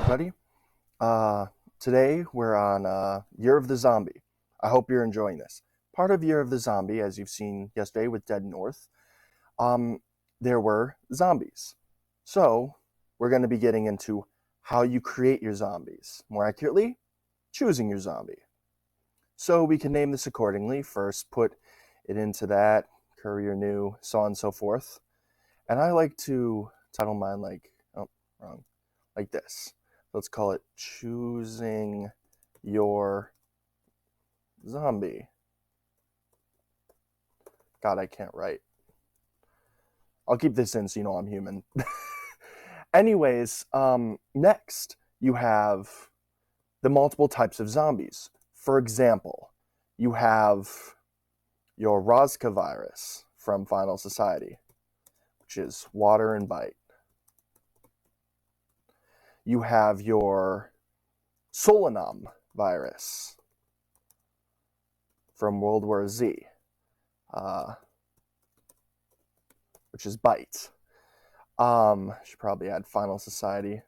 everybody. Uh, Today we're on Year of the Zombie. I hope you're enjoying this. Part of Year of the Zombie, as you've seen yesterday with Dead North, um, there were zombies. So we're going to be getting into how you create your zombies. More accurately, choosing your zombie. So we can name this accordingly. First, put it into that, courier new, so on and so forth. And I like to title mine wrong, like this. Let's call it Choosing Your Zombie. God, I can't write. I'll keep this in so you know I'm human. Anyways, next you have the multiple types of zombies. For example, you have your Rosca virus from Final Society, which is water and bite. You have your Solanum virus from World War Z, which is bite. Should probably add Final Society.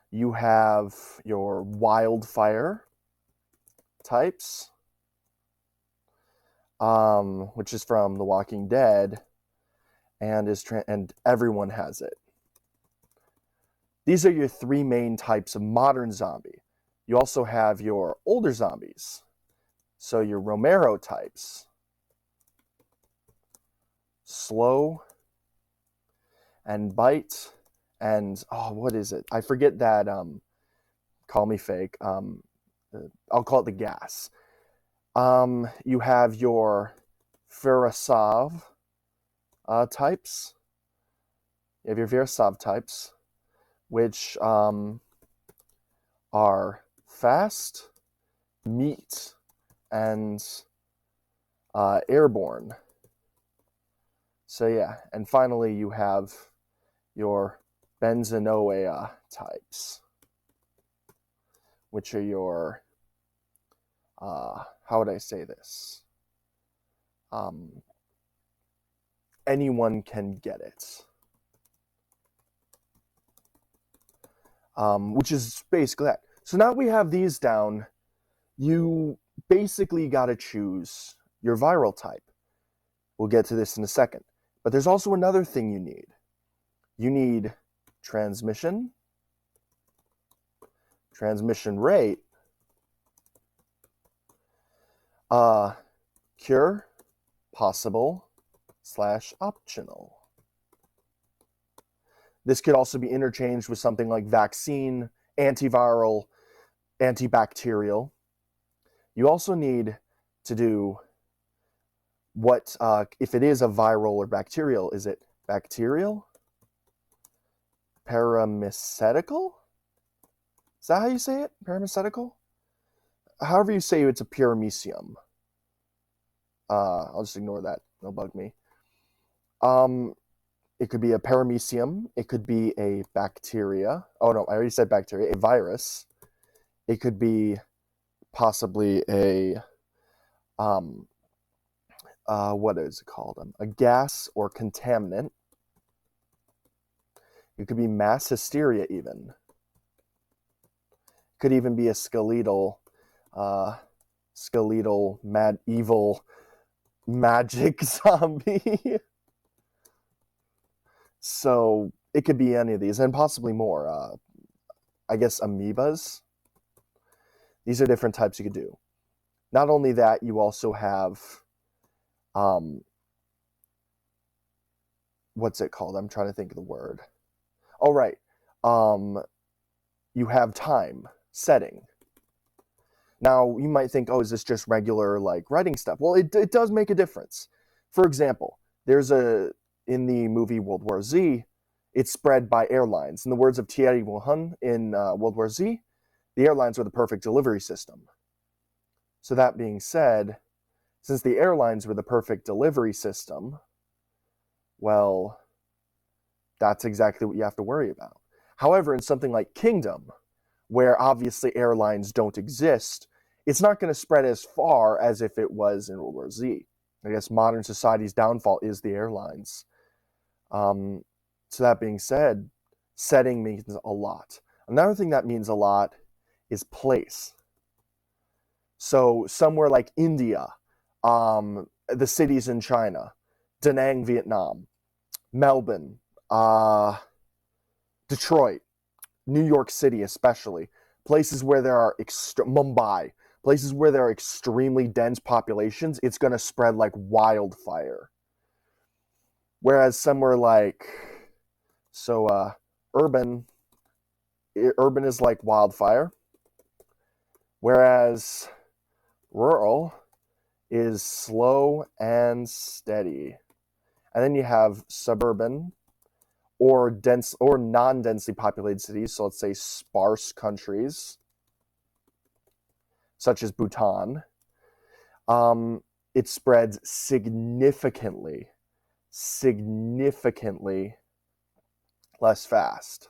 You have your wildfire types, which is from The Walking Dead, and everyone has it. These are your three main types of modern zombie. You also have your older zombies, so your Romero types, slow and bite, and what is it? I forget that. Call me fake. I'll call it the gas. You have your Virasov types. You have your Virasov types, which are fast, meat, and airborne. So yeah, and finally you have your Benzanoia types, which are your, how would I say this? Anyone can get it. Which is basically that. So now we have these down, you basically got to choose your viral type. We'll get to this in a second. But there's also another thing you need. You need transmission rate, cure, possible, / optional. This could also be interchanged with something like vaccine, antiviral, antibacterial. You also need to do what, if it is a viral or bacterial, is it bacterial? Paramycetical? Is that how you say it? Paramycetical? However you say it's a paramecium. I'll just ignore that. It'll bug me. It could be a paramecium. It could be a bacteria. Oh, no, I already said bacteria. A virus. It could be possibly a, what is it called? A gas or contaminant. It could be mass hysteria even. It could even be a skeletal, mad, evil, magic zombie. So it could be any of these, and possibly more. I guess amoebas. These are different types you could do. Not only that, you also have, what's it called? I'm trying to think of the word. Oh, right. You have time setting. Now, you might think, oh, is this just regular, like, writing stuff? Well, it does make a difference. For example, in the movie World War Z, it's spread by airlines. In the words of Thierry Wuhan in World War Z, the airlines were the perfect delivery system. So that being said, since the airlines were the perfect delivery system, well, that's exactly what you have to worry about. However, in something like Kingdom, where obviously airlines don't exist, it's not going to spread as far as if it was in World War Z. I guess modern society's downfall is the airlines. So that being said, Setting means a lot. Another thing that means a lot is place. So somewhere like India, the cities in China, Da Nang, Vietnam, Melbourne, Detroit, New York City especially, places where there are Mumbai, places where there are extremely dense populations, it's going to spread like wildfire. Whereas somewhere like, urban is like wildfire, whereas rural is slow and steady. And then you have suburban or dense or non-densely populated cities, so let's say sparse countries such as Bhutan. It spreads significantly less fast.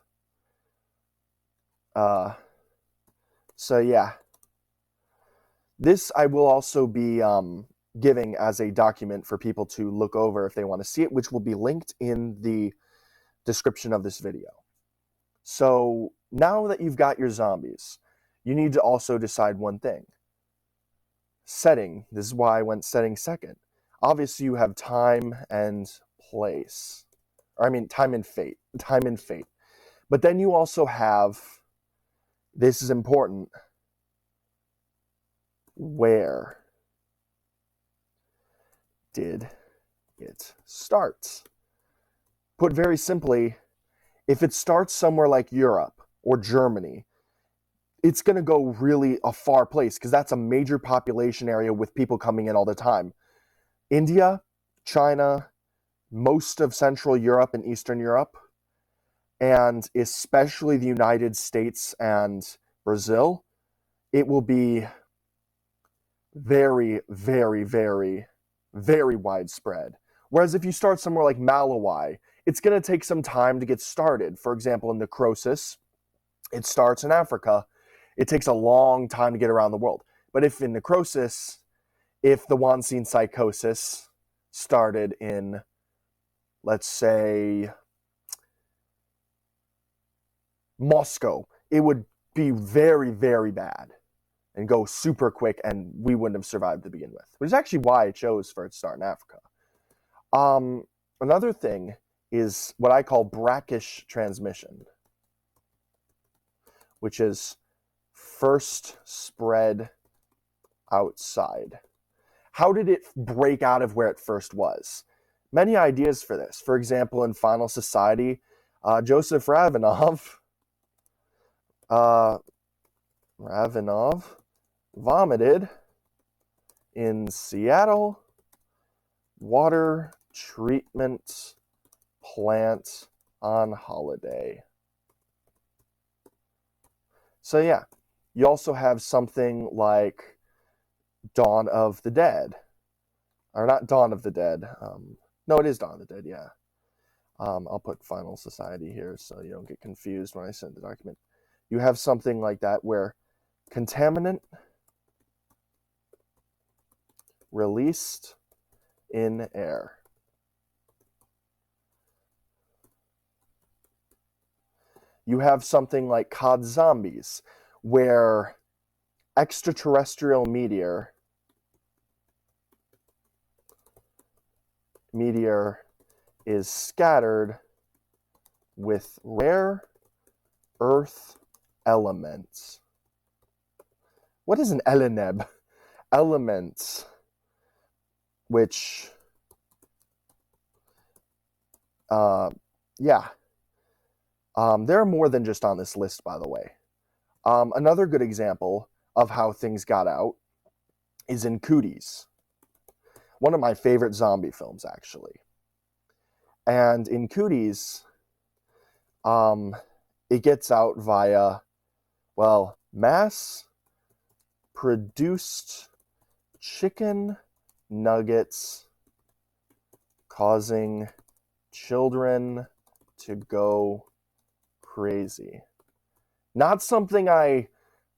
So yeah, this I will also be giving as a document for people to look over if they want to see it, which will be linked in the description of this video. So now that you've got your zombies, you need to also decide one thing. Setting. This is why I went setting second. Obviously, you have time and place. Time and fate. But then you also have, this is important, where did it start? Put very simply, if it starts somewhere like Europe or Germany, it's going to go really a far place because that's a major population area with people coming in all the time. India, China, most of Central Europe and Eastern Europe, and especially the United States and Brazil, it will be very, very, very, very widespread. Whereas if you start somewhere like Malawi, it's going to take some time to get started. For example, in necrosis, it starts in Africa. It takes a long time to get around the world. But if in necrosis, if the Wannstein psychosis started in, let's say, Moscow, it would be very, very bad and go super quick, and we wouldn't have survived to begin with. Which is actually why I chose for it to start in Africa. Another thing is what I call brackish transmission, which is first spread outside. How did it break out of where it first was? Many ideas for this. For example, in Final Society, Joseph Ravenov vomited in Seattle water treatment plant on holiday. So yeah, you also have something like Dawn of the Dead. Or not Dawn of the Dead. No, it is Dawn of the Dead, yeah. I'll put Final Society here so you don't get confused when I send the document. You have something like that where contaminant released in air. You have something like COD Zombies, where extraterrestrial meteor is scattered with rare earth elements. What is an eleneb? Elements, which, there are more than just on this list, by the way. Another good example of how things got out is in Cooties. One of my favorite zombie films, actually. And in Cooties, it gets out via, mass-produced chicken nuggets causing children to go crazy. Not something I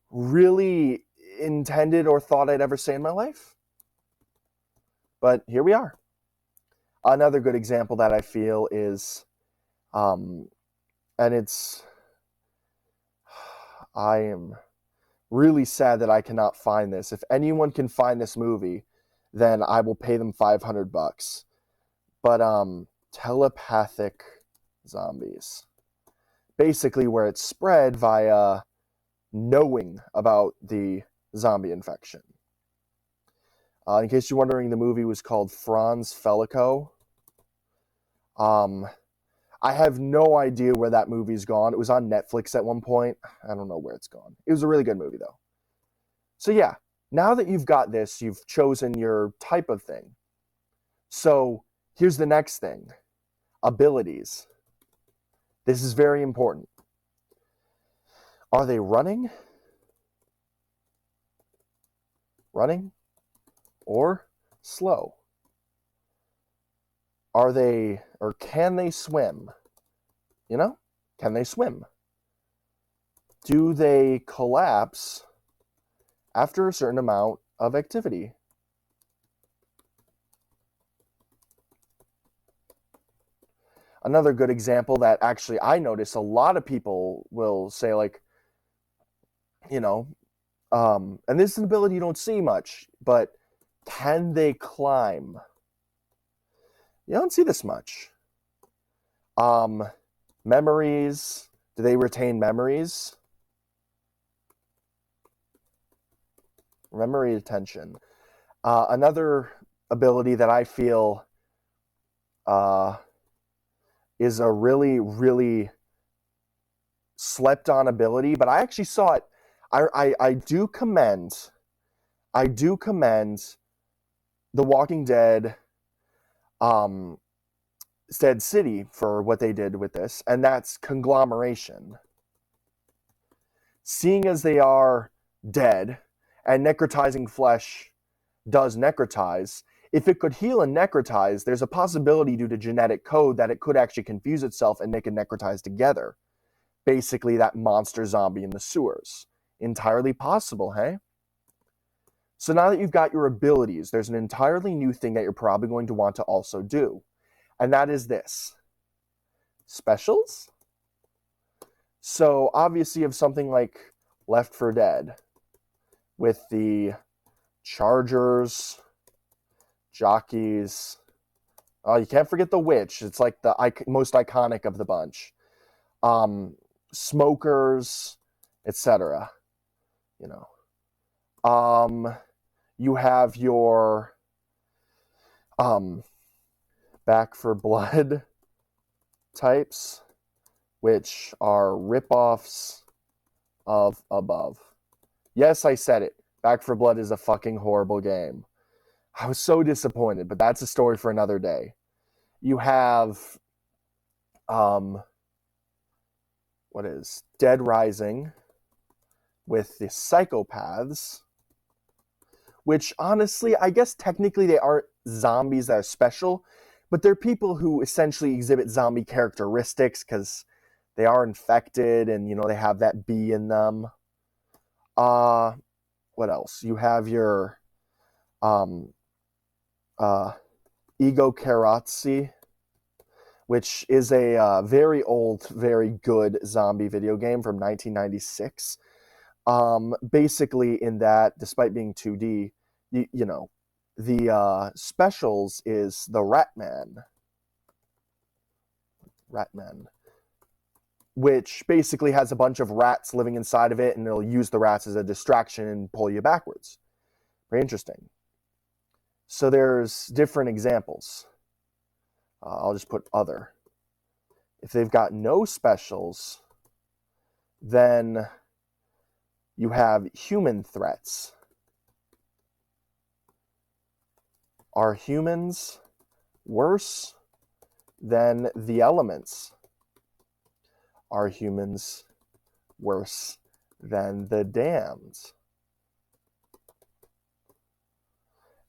really intended or thought I'd ever say in my life. But here we are. Another good example that I feel is, and And I am really sad that I cannot find this. If anyone can find this movie, then I will pay them $500. But telepathic zombies. Basically where it's spread via knowing about the zombie infection. In case you're wondering, the movie was called Franz Felico. I have no idea where that movie's gone. It was on Netflix at one point. I don't know where it's gone. It was a really good movie, though. So yeah, now that you've got this, you've chosen your type of thing. So here's the next thing. Abilities. This is very important. Are they running? Running? Or slow? Are they, or can they swim? You know? Can they swim? Do they collapse after a certain amount of activity? Another good example that actually I notice a lot of people will say, like, you know, and this is an ability you don't see much, but can they climb? You don't see this much. Memories. Do they retain memories? Memory retention. Another ability that I feel is a really, really slept on ability, but I actually saw it. I do commend The Walking Dead, Dead City for what they did with this, and that's conglomeration. Seeing as they are dead, and necrotizing flesh does necrotize, if it could heal and necrotize, there's a possibility due to genetic code that it could actually confuse itself and make it necrotize together. Basically, that monster zombie in the sewers. Entirely possible, hey? So now that you've got your abilities, there's an entirely new thing that you're probably going to want to also do. And that is this. Specials? So obviously you have something like Left 4 Dead with the Chargers, jockeys. Oh, you can't forget the witch. It's like the most iconic of the bunch. Smokers, etc. You know. You have your Back 4 Blood types, which are ripoffs of Above. Yes, I said it. Back 4 Blood is a fucking horrible game. I was so disappointed, but that's a story for another day. You have Dead Rising with the Psychopaths, which honestly, I guess technically they aren't zombies that are special, but they're people who essentially exhibit zombie characteristics because they are infected and, you know, they have that bee in them. What else? You have your Igokaratsi, which is a very old, very good zombie video game from 1996. Basically, in that, despite being 2D, you know, the specials is the Ratman, which basically has a bunch of rats living inside of it, and it'll use the rats as a distraction and pull you backwards. Very interesting. So there's different examples. I'll just put other. If they've got no specials, then you have human threats. Are humans worse than the elements? Are humans worse than the damned?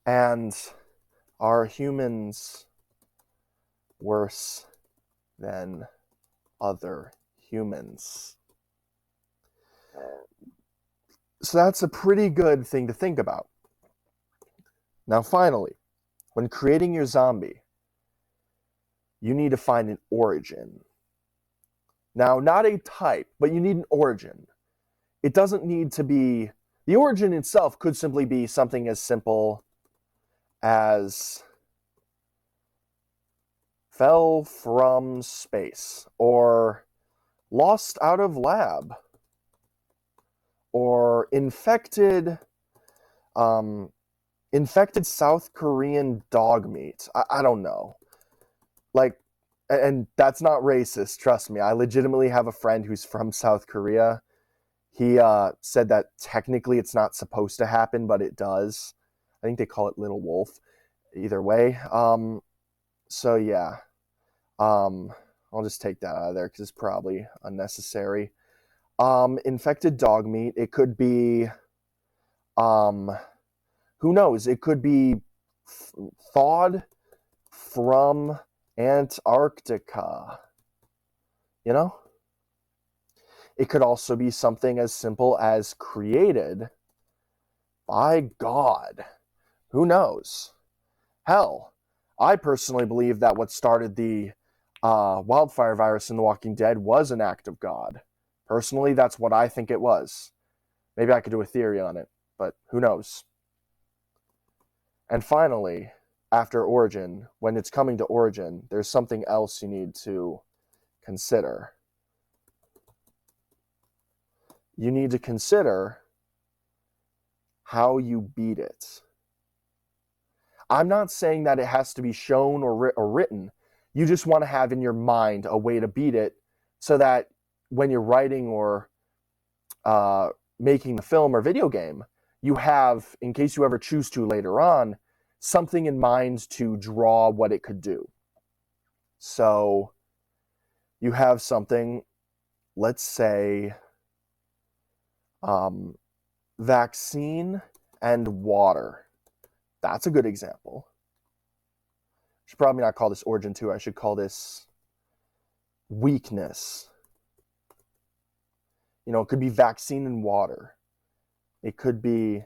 And are humans worse than other humans? So that's a pretty good thing to think about. Now, finally, when creating your zombie, you need to find an origin. Now, not a type, but you need an origin. It doesn't need to be, the origin itself could simply be something as simple as fell from space, or lost out of lab, or infected South Korean dog meat. I don't know. Like, and that's not racist, trust me. I legitimately have a friend who's from South Korea. He said that technically it's not supposed to happen, but it does. I think they call it Little Wolf. Either way. So yeah. I'll just take that out of there because it's probably unnecessary. Infected dog meat. It could be, who knows? It could be thawed from Antarctica. You know? It could also be something as simple as created by God. Who knows? Hell, I personally believe that what started the wildfire virus in The Walking Dead was an act of God. Personally, that's what I think it was. Maybe I could do a theory on it, but who knows? And finally, after origin, when it's coming to origin, there's something else you need to consider. You need to consider how you beat it. I'm not saying that it has to be shown or written. You just want to have in your mind a way to beat it so that when you're writing or making the film or video game, you have, in case you ever choose to later on, something in mind to draw what it could do. So you have something, let's say, vaccine and water. That's a good example. I should probably not call this origin 2. I should call this weakness. You know, it could be vaccine and water. It could be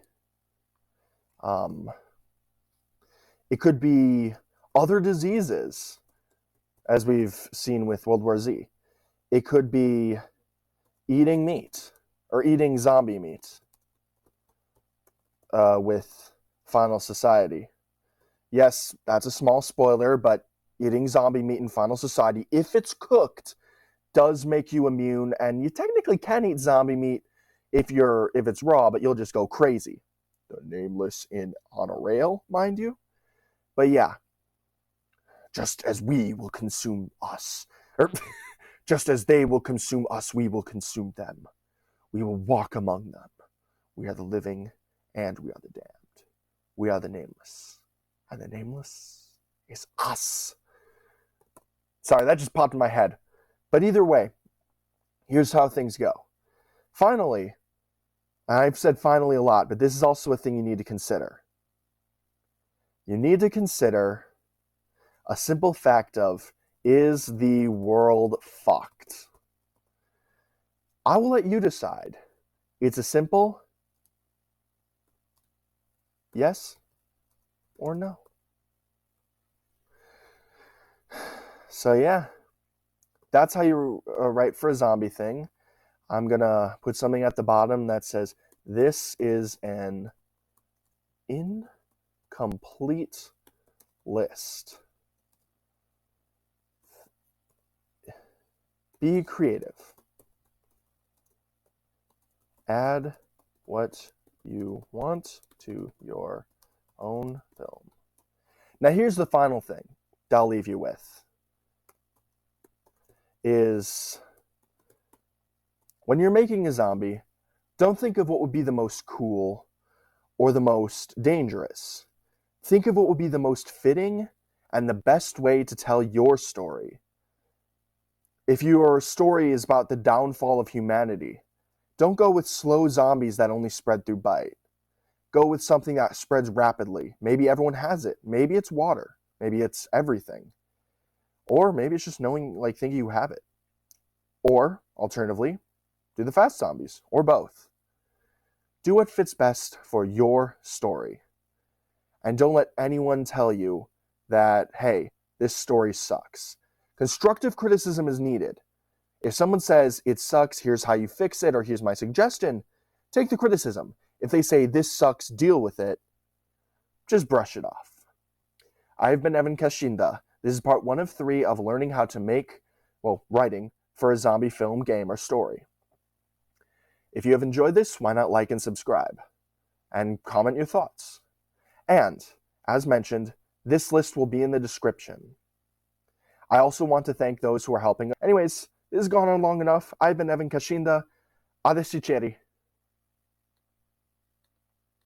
other diseases, as we've seen with World War Z. It could be eating meat, or eating zombie meat with Final Society. Yes, that's a small spoiler, but eating zombie meat in Final Society, if it's cooked, does make you immune, and you technically can eat zombie meat if it's raw, but you'll just go crazy. The Nameless on a rail, mind you. But yeah, just as we will consume us, or just as they will consume us, we will consume them. We will walk among them. We are the living, and we are the damned. We are the Nameless, and the Nameless is us. Sorry, that just popped in my head. But either way, here's how things go. Finally, I've said finally a lot, but this is also a thing you need to consider. You need to consider a simple fact of, is the world fucked? I will let you decide. It's a simple yes or no. So yeah, that's how you write for a zombie thing. I'm going to put something at the bottom that says, this is an incomplete list. Be creative. Add what you want to your own film. Now here's the final thing that I'll leave you with. Is when you're making a zombie, don't think of what would be the most cool or the most dangerous. Think of what would be the most fitting and the best way to tell your story. If your story is about the downfall of humanity, don't go with slow zombies that only spread through bite. Go with something that spreads rapidly. Maybe everyone has it. Maybe it's water. Maybe it's everything. Or maybe it's just thinking you have it. Or, alternatively, do the fast zombies, or both. Do what fits best for your story. And don't let anyone tell you that, hey, this story sucks. Constructive criticism is needed. If someone says, it sucks, here's how you fix it, or here's my suggestion, take the criticism. If they say, this sucks, deal with it, just brush it off. I've been Evan Kashinda. This is part 1 of 3 of learning how to make, writing for a zombie film, game, or story. If you have enjoyed this, why not like and subscribe? And comment your thoughts. And, as mentioned, this list will be in the description. I also want to thank those who are helping. Anyways, this has gone on long enough. I've been Evan Kashinda. Adesiceri.